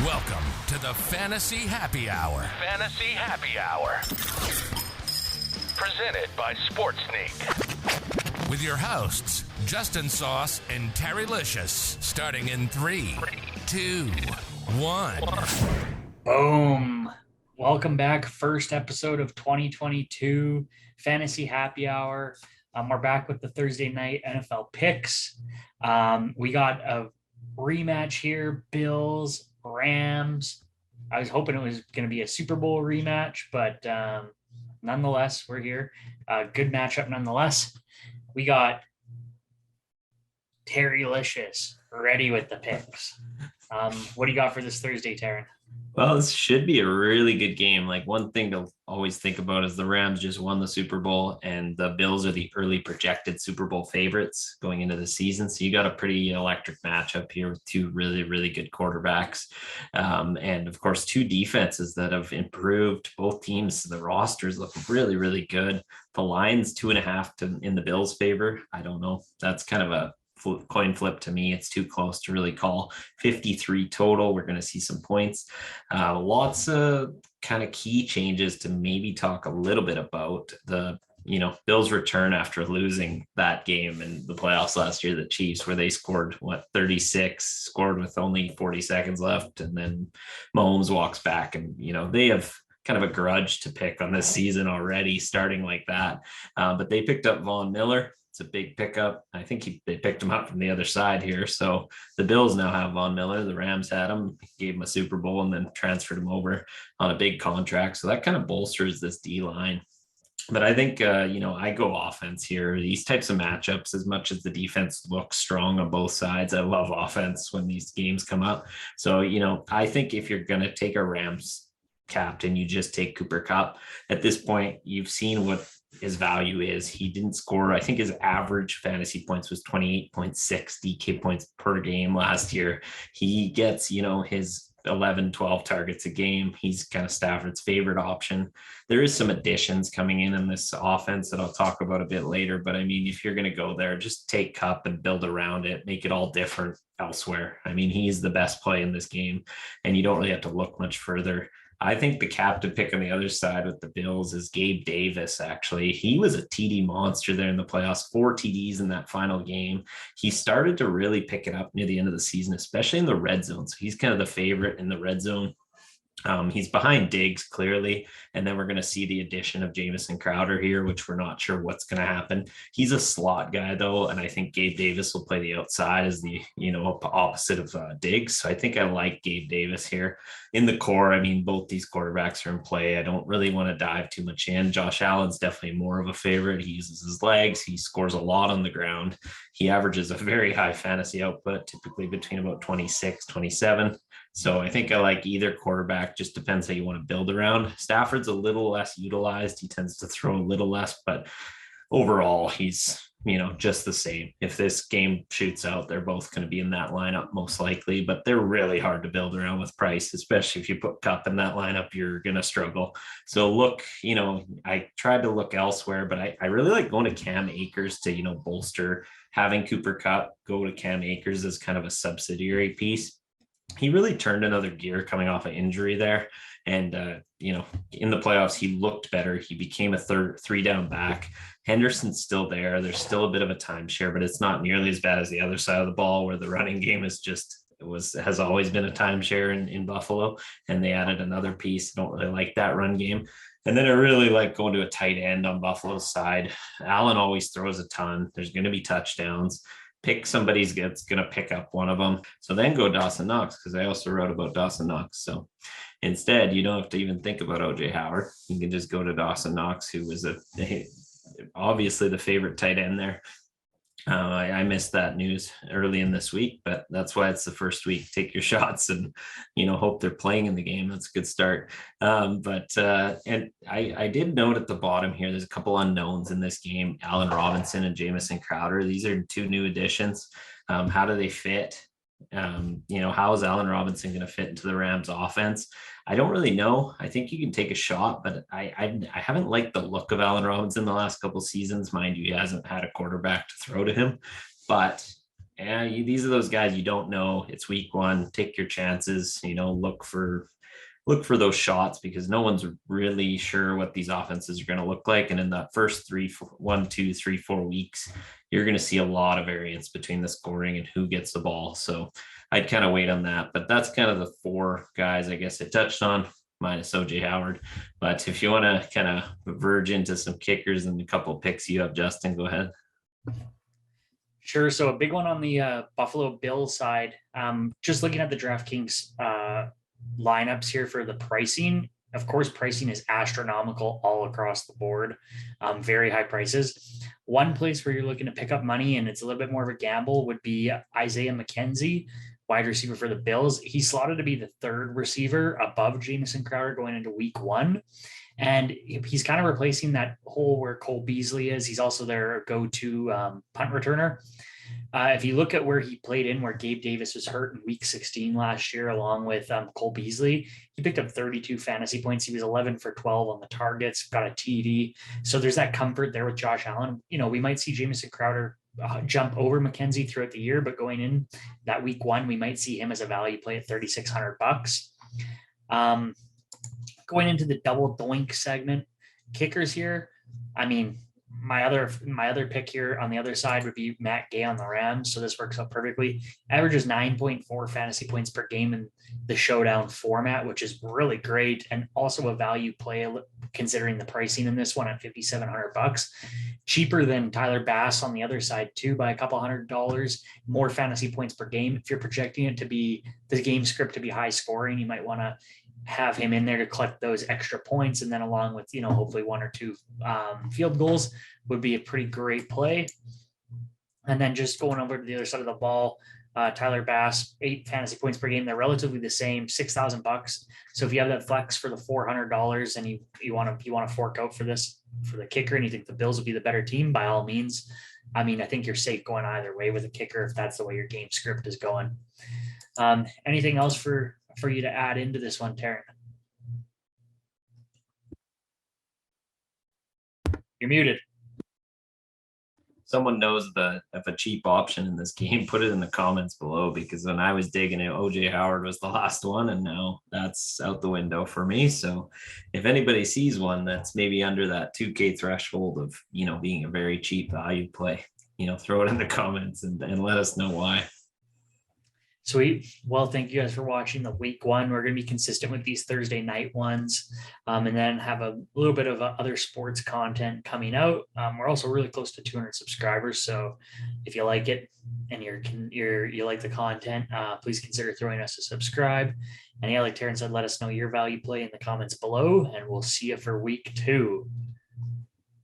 Welcome to the Fantasy Happy Hour. Fantasy Happy Hour. Presented by Sportsneak. With your hosts, Justin Sauce and Terry Licious. Starting in 3, 2, 1. Boom. Welcome back. First episode of 2022 Fantasy Happy Hour. We're back with the Thursday night NFL picks. We got a rematch here, Bills, Rams. I was hoping it was going to be a Super Bowl rematch, but nonetheless, we're here. Good matchup nonetheless. We got Terry Licious ready with the picks. What do you got for this Thursday, Taryn? Well, this should be a really good game. Like, one thing to always think about is the Rams just won the Super Bowl and the Bills are the early projected Super Bowl favorites going into the season. So you got a pretty electric matchup here with two really, really good quarterbacks. And of course, two defenses that have improved. Both teams, the rosters look really, really good. The line's 2.5 in the Bills' favor. I don't know. That's kind of a coin flip to me. It's too close to really call. 53 total. We're going to see some points. Lots of kind of key changes to maybe talk a little bit about. The Bills return after losing that game in the playoffs last year, the Chiefs, where they scored 36, scored with only 40 seconds left, and then Mahomes walks back, and they have kind of a grudge to pick on this season already, starting like that. But they picked up Von Miller. It's a big pickup. I think they picked him up from the other side here. So the Bills now have Von Miller. The Rams had him, gave him a Super Bowl, and then transferred him over on a big contract. So that kind of bolsters this D line. But I think, I go offense here. These types of matchups, as much as the defense looks strong on both sides, I love offense when these games come up. So, I think if you're going to take a Rams captain, you just take Cooper Kupp. At this point, you've seen what his value is. He didn't score. I think his average fantasy points was 28.6 DK points per game last year. He gets, his 11, 12 targets a game. He's kind of Stafford's favorite option. There is some additions coming in this offense that I'll talk about a bit later. But I mean, if you're going to go there, just take Kupp and build around it, make it all different elsewhere. I mean, he's the best play in this game, and you don't really have to look much further. I think the captain pick on the other side with the Bills is Gabe Davis. Actually, he was a TD monster there in the playoffs, 4 TDs in that final game. He started to really pick it up near the end of the season, especially in the red zone. So he's kind of the favorite in the red zone. He's behind Diggs clearly, and then we're going to see the addition of Jamison Crowder here, which we're not sure what's going to happen. He's a slot guy though, and I think Gabe Davis will play the outside as the opposite of Diggs. So I think I like Gabe Davis here. In the core, I mean, both these quarterbacks are in play. I don't really want to dive too much in. Josh Allen's definitely more of a favorite. He uses his legs. He scores a lot on the ground. He averages a very high fantasy output, typically between about 26, 27. So I think I like either quarterback. Just depends how you want to build around. Stafford's a little less utilized. He tends to throw a little less, but overall he's, just the same. If this game shoots out, they're both going to be in that lineup most likely, but they're really hard to build around with price, especially if you put Kupp in that lineup, you're going to struggle. So look, I tried to look elsewhere, but I really like going to Cam Akers to, bolster having Cooper Kupp. Go to Cam Akers as kind of a subsidiary piece. He really turned another gear coming off an injury there. And, in the playoffs, he looked better. He became a 3-down back. Henderson's still there. There's still a bit of a timeshare, but it's not nearly as bad as the other side of the ball where the running game has always been a timeshare in Buffalo. And they added another piece. I don't really like that run game. And then I really like going to a tight end on Buffalo's side. Allen always throws a ton. There's going to be touchdowns. Pick somebody's going to pick up one of them. So then go Dawson Knox, because I also wrote about Dawson Knox. So instead, you don't have to even think about OJ Howard. You can just go to Dawson Knox, who was obviously the favorite tight end there. I missed that news early in this week, but that's why it's the first week. Take your shots and, hope they're playing in the game. That's a good start. And I did note at the bottom here, there's a couple unknowns in this game, Allen Robinson and Jamison Crowder. These are two new additions. How do they fit? How is Allen Robinson going to fit into the Rams offense? I don't really know. I think you can take a shot, but I haven't liked the look of Allen Robinson the last couple of seasons. Mind you, he hasn't had a quarterback to throw to him, but Yeah, these are those guys you don't know. It's week one. Take your chances. Look for those shots because no one's really sure what these offenses are going to look like. And in that first 4 weeks, you're going to see a lot of variance between the scoring and who gets the ball. So I'd kind of wait on that. But that's kind of the four guys I guess I touched on, minus OJ Howard. But if you want to kind of verge into some kickers and a couple picks you have, Justin, go ahead. Sure. So a big one on the Buffalo Bills side. Just looking at the DraftKings lineups here for the pricing. Of course, pricing is astronomical all across the board. Very high prices. One place where you're looking to pick up money, and it's a little bit more of a gamble, would be Isaiah McKenzie, wide receiver for the Bills. He's slotted to be the third receiver above Jamison Crowder going into week one. And he's kind of replacing that hole where Cole Beasley is. He's also their go-to punt returner. If you look at where he played in, where Gabe Davis was hurt in week 16 last year, along with Cole Beasley, he picked up 32 fantasy points. He was 11 for 12 on the targets, got a TD. So there's that comfort there with Josh Allen. We might see Jamison Crowder jump over McKenzie throughout the year, but going in that week one, we might see him as a value play at $3,600. Going into the double doink segment, kickers here. I mean, my other pick here on the other side would be Matt Gay on the Rams. So this works out perfectly. Averages 9.4 fantasy points per game in the showdown format, which is really great. And also a value play considering the pricing in this one at $5,700. Cheaper than Tyler Bass on the other side too by a couple $100. More fantasy points per game. If you're projecting it to be the game script to be high scoring, you might want to have him in there to collect those extra points. And then along with, hopefully one or two field goals would be a pretty great play. And then just going over to the other side of the ball, Tyler Bass, 8 fantasy points per game. They're relatively the same, $6,000. So if you have that flex for the $400 and you want to fork out for the kicker, and you think the Bills would be the better team, by all means. I mean, I think you're safe going either way with a kicker if that's the way your game script is going. Anything else for you to add into this one, Taryn? You're muted. Someone knows of a cheap option in this game, put it in the comments below, because when I was digging it, OJ Howard was the last one, and now that's out the window for me. So if anybody sees one that's maybe under that 2K threshold of, being a very cheap value play, throw it in the comments and let us know why. Sweet. Well, thank you guys for watching the week one. We're going to be consistent with these Thursday night ones, and then have a little bit of other sports content coming out. We're also really close to 200 subscribers. So if you like it and you like the content, please consider throwing us a subscribe. And yeah, like Taryn said, let us know your value play in the comments below, and we'll see you for week 2.